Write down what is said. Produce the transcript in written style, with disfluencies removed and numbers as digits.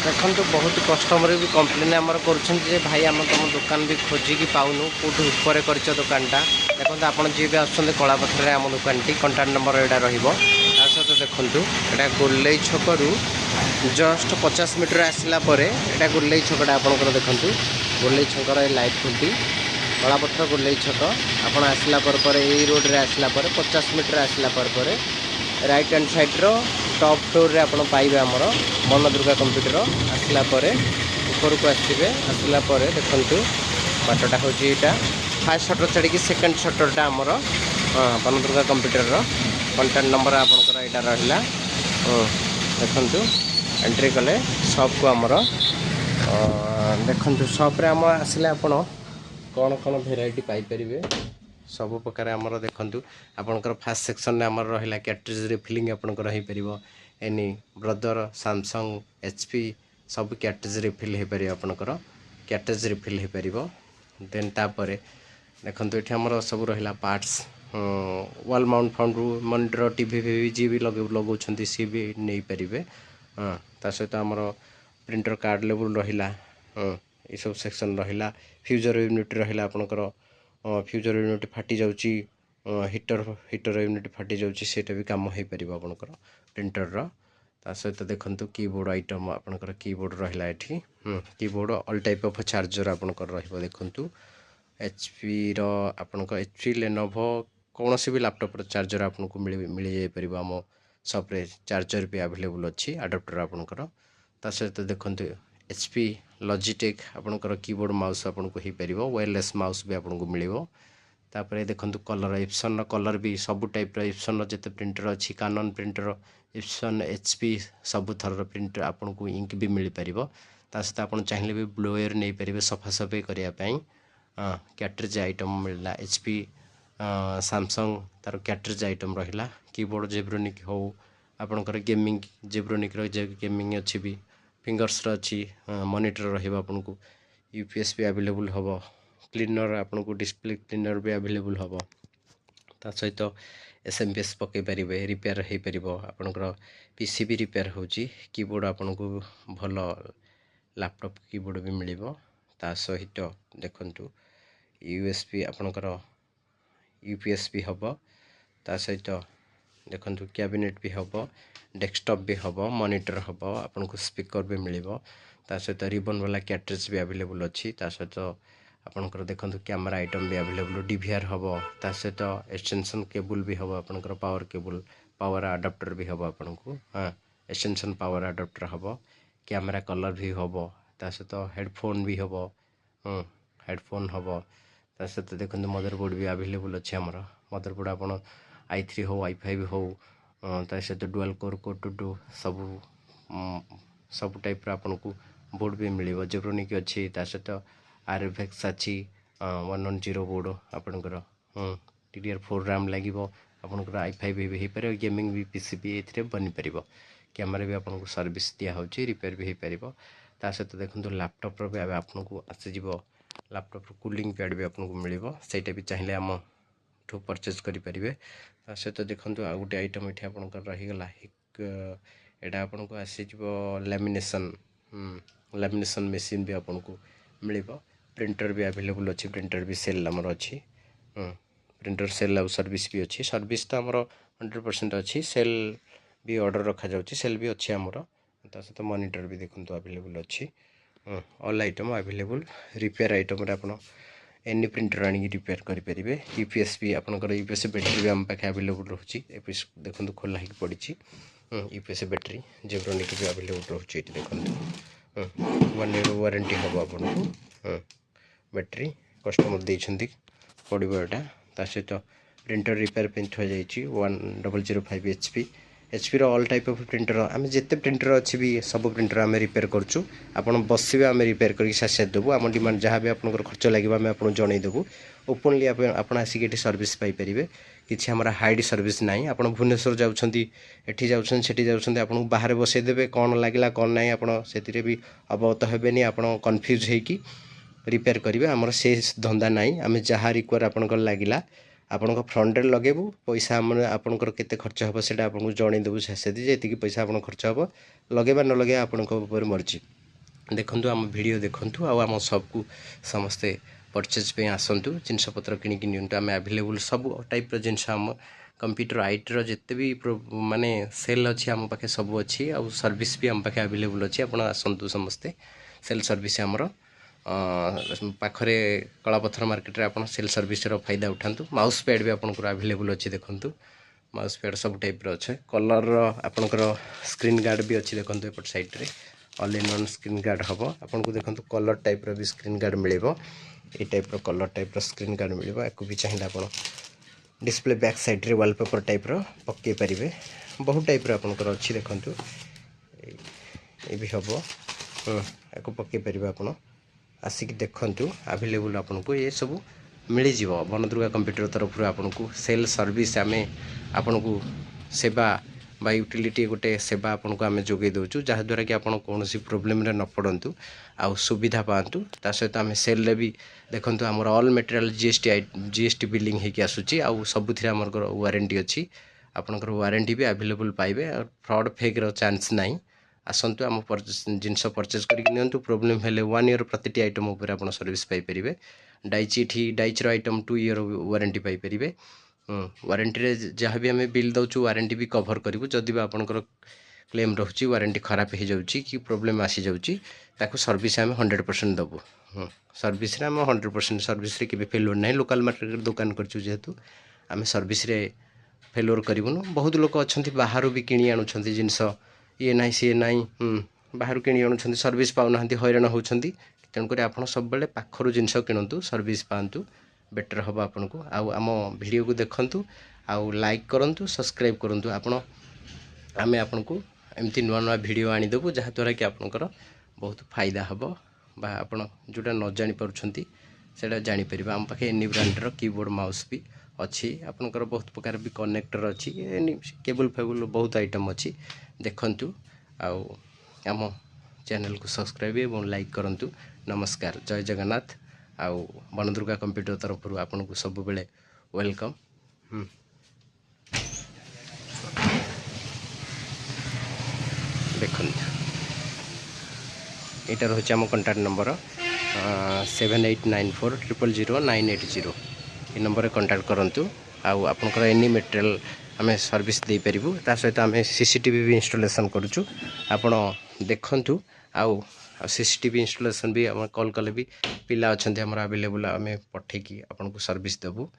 देखो बहुत कस्टमर भी कंप्लेन आमर कर भाई आम तुम दुकान भी खोजिकी पाऊनु कौटू ऊपर कर दुकानटा देखो आप जी भी आसुँच कलापथर आम दुकान टी कंटाक्ट नंबर यहाँ रही देखूँ यहाँ गोल्लई छकू जस्ट 50 मीटर आसला यहाँ गोल्लई छकटा आपंकर देखूँ गोल्लई छकर लाइट खुटी कलापथर गोल्लई छक आप आसला रोड रे आसला 50 मीटर आसला राइट हैंड साइड्र टॉप फ्लोर रे आपण पाइबे आमर मन दुर्गा कंप्यूटर आसला ऊपर को आसला देखु बाटटा हूँ यहाँ फास्ट शटर छाड़ी सेकेंड शटरटा आमर मन दुर्गा कंप्यूटर कंटाक्ट नंबर आपंकर यहाँ रहा देखु एंट्री कले शॉप को आमर देखु शॉप रे आम आसिले आपण कौन कौन भेराइटी पाइपर सब प्रकार आमर देखु आपंकर फास्ट सेक्शन में आमर रहा कैट्रिज रिफिलिंग आपंकर हो पार एनी ब्रदर सैमसंग एचपी सब कैट्रिज रिफिल हो पार आपंकर कैट्रिज रिफिल हो पार देन तापर देखो ये आमर सब रहा पार्ट्स वाल माउंट फाउंड मॉनिटर टीवी फीवी जी भी लगे सी भी नहीं पारे ता सहित आमर प्रिंटर कार्ड लेवल रहा ये सब सेक्शन रहा फ्यूजर यूनिट रहा आपंकर फ्यूजर यूनिट फाटी जाऊँगी हिटर यूनिट फाटी जाऊँगी सेटा भी कम हो पार आपंकर प्रिंटर ता सहित देखूँ कीबोर्ड आइटम आपंकर कीबोर्ड रहा ये keyboard all type of charger आपंकर देखूँ एचपी आपंकर एचपी लेनोवो कौन सी भी लैपटॉप चार्जर आपको मिल जापर आम सप्रे चार्जर भी अवेलेबल अच्छी अडाप्टर आपंकर ता सहित देखूँ एचपी लॉजिटेक आपंकर कीबोर्ड माउस आपको हो पार वायरलेस माउस भी आपको मिल तापर देखूँ कलर इप्सन कलर भी सबू टाइप इप्सन जिते प्रिंटर अच्छी कानन प्रिंटर इप्सन एचपी सबू थर प्रिंटर आपको इंक भी मिल पार सहित आप चाहिए भी ब्लोअर नहीं पारे सफासफाई करने कैट्रिज आइटम मिलला एचपी सैमसंग तार कैट्रिज आइटम रहा कीबोर्ड जेब्रोनिक हो आपंकर गेमिंग जेब्रोनिक गेमिंग अच्छी भी फिंगर्स अच्छी मॉनिटर रहा आपको यूपीएस भी अवेलेबल हम क्लीनर आपको डिस्प्ले क्लीनर भी अवेलेबल हम ता सहित एसएमपीएस पकई पारे रिपेयर हो पार आपंकर पीसी भी रिपेयर हो कीबोर्ड आपन को भल लैपटॉप कीबोर्ड भी मिल ता सहित देखु यूएसबी आपंकर यूपीएस भी हम ता सहित देखु कैबिनेट भी हम डेस्कटॉप भी हम मॉनिटर हम आपन को स्पीकर भी मिल ता सहित रिबन वाला कैट्रिज भी अवेलेबल अच्छी ता सहित आपंकर देखु कैमरा आइटम भी अवेलेबल डीवीआर हम ता सहित एक्सटेंशन केबल भी हम आपंकर पावर केबल पावर अडाप्टर भी हम आपन को एक्सटेंशन पावर अडाप्टर हम कैमरा कलर भी हम ता सहित हेडफोन भी हम हेडफोन हम ता सहित देखते मदरबोर्ड भी अवेलेबल अच्छे आमर मदरबोर्ड आप i3 हो i5 हो ता सहित डुअल कोर टू सब सब टाइप आपन को बोर्ड भी मिल जेब्रोनिक अच्छी ता सहित आरएफएक्स अच्छी 110 बोर्ड आपंकर DDR4 रैम लगे आपंकर i5 भी हो पारे गेमिंग भी पीसी भी ये बनी पार कैमरा भी आपको सर्विस दिया रिपेयर भी हो पार ता सहित देखो लैपटॉप भी आपको आसीज लैपटॉप कूलिंग पैड भी आपको मिल सेटा भी चाहिए आम ठू परचेज करेंगे ता सहित देखो आ गोटे आइटम ये आपंकर रहीगला यहाँ आपको आसीज लैमिनेशन लैमिनेशन मेसीन भी आपको मिल प्रिंटर भी अवेलेबल अच्छी प्रिंटर भी सेल आमर अच्छी प्रिंटर सेल सर्विस भी अच्छी सर्विस तो आमर 100% अच्छी सेल भी ऑर्डर रखा जाउची सेल भी अच्छी आमर ता सहित मॉनिटर भी देखो अवेलेबल अच्छी all item available repair item आप एनी प्रिंटर आनी रिपेयर करेंगे यूपीएस भी आपंकर यूपीएस बैटेरी भी आम पाखे अवेलेबल रोचे देखो खोला ही पड़ी यूपीएस बैटेरी जेब्रोनिक भी अवेलेबल रोचे देखो 1 year वारंटी हम आपको बैटेरी कस्टमर देइछंती पड़ो यहाँ ता सहित प्रिंटर रिपेयर पे थुआ 1005 HP all type of printer आम जिते प्रिंटर अच्छी भी सब प्रिंटर आम रिपेयर करूँ आप बसवे आम रिपेयर करके साथ देवु आम डिमांड जहाँ भी आपंकर खर्च लगे आम आपको जनईदेवु ओपनली आप आसिक ये सर्विस पाइपर किसी आम हाइड सर्विस ना आप भुवनेश्वर जाऊँगी आपको बाहर बसईदेवे कौन लगे कौन ना आप भी अवगत हेनी आप कन्फ्यूज होगी रिपेयर करेंगे आमर से धंदा ना आम जहाँ रिक्वायर आपंकर लगे आपण फ्रंट लगेबू पैसा आपंकर केते खर्च हम से आपको जनईदेवु से जी पैसा आप खर्च हम लगे न लगे आपण मर्जी देखंतु आम वीडियो देखंतु आम सबको समस्ते परचेज पे आसतु जिनपतर किणिकी नियंतु आम अवेलेबल सब टाइप जिनस आम कंप्यूटर आईटी जिते भी माने सेल अच्छी आम पाखे सब अच्छी आ सर्विस भी आम पाखे अवेलेबल अच्छी आप आसतु समस्ते सेल सर्विस आमर पाखरे कलापथर मार्केट आप सेल सर्विस फायदा उठातु माउस पैड भी आपंकर अवेलेबल अच्छी देखंतु माउस पैड सब टाइप अच्छे कलर आपंकर स्क्रीन गार्ड भी अच्छी देखो एपट साइड रे all in one screen guard हम आपको देखो कलर टाइप भी स्क्रीन गार्ड मिल ये type colour type screen guard मिल आपको भी चाहिए आप डिस्प्ले बैक साइड रे वॉलपेपर टाइप पकई पारे बहुत टाइप आपंकर अच्छी देखु ये भी हम आपको पकई पारे आप आसिक देखु अवेलेबल आपको ये सब मिल जाव बनदुर्गा कंप्यूटर तरफ आपन को सेल सर्विस आम आपन को सेवा बा यूटिलिटी गोटे सेवा आपन को आम जोगे दौचु जहाँद्वारा कि आपन कौन प्रोब्लेम रे न पड़तु आउ सुविधा पातु ता सहित आम सेल भी देखु आमर ऑल मटेरियल जीएसटी बिलिंग होगी आसूची आउ सबुथिरे आमर वारंटी अच्छी आपनकर वारंटी भी अवेलेबल पाइबे फ्रॉड फेक रो चांस नहीं आसतु आम जिनस परचेज करके प्रोब्लेम हेले 1 ईयर प्रति आइटम उपर आप सर्विस पाइपर डाइची डाइचर आइटम 2 ईयर वारंटी पाइपर वारंटी रे जहाँ भी आम बिल दौचु वारंटी भी कभर करूँ जदि भी आपंकर क्लेम रोचे वारंटी खराब हो जाऊँगी कि प्रोब्लेम आसी जाऊँगी ताकू सर्विस आम 100% दबू सर्विस आम 100% सर्विस के फेल्योर ना लोकल मार्केट दुकान करचु जेहेतु आम सर्विस फेल्योर करूँ बहुत लोक अच्छा बाहर भी किणी आणुंट जिनस ये ना सी ना बाहर किणी आणुंट सर्विस पाऊना हैरान होती तेणुक आप सब पाखर जिनस किणतु सर्विस पातु बेटर हम आपन को आम वीडियो को देखंतु आउ लाइक करंतु सब्सक्राइब करंतु आपण आमे आपन को एमती नुआ नुआ वीडियो आनीदेबू जहाँद्वारा कि आपनकर बहुत फायदा हम बा आपण जोटा न जानी पारुछंती सेटा जानी परिबा आम पाखे एनी ब्रांडर कीबोर्ड माउस भी अच्छी आपनकर बहुत प्रकार भी कनेक्टर अच्छी केबल फेबल बहुत आइटम अच्छी देखंतु आउ आम चैनल को सब्सक्राइब और लाइक करंतु नमस्कार जय जगन्नाथ आउ बनदुर्गा कंप्यूटर तरफ आपन को सब बेले वेलकम देखो यहाँ रोचे आम कंटाक्ट नंबर 7894000980 ये नंबर कंटाक्ट करूँ आउ आपंकर एनी मटेरियल आम सर्विस दे पारू ता सहित आम सीसीटीवी भी इंस्टॉलेशन करुचु आपण देखंतु आउ सीसीटीवी इंस्टॉलेशन भी आम कॉल कले भी पिला अच्छा आम अवेलेबल आम पठेकी आपन को सर्विस देबू।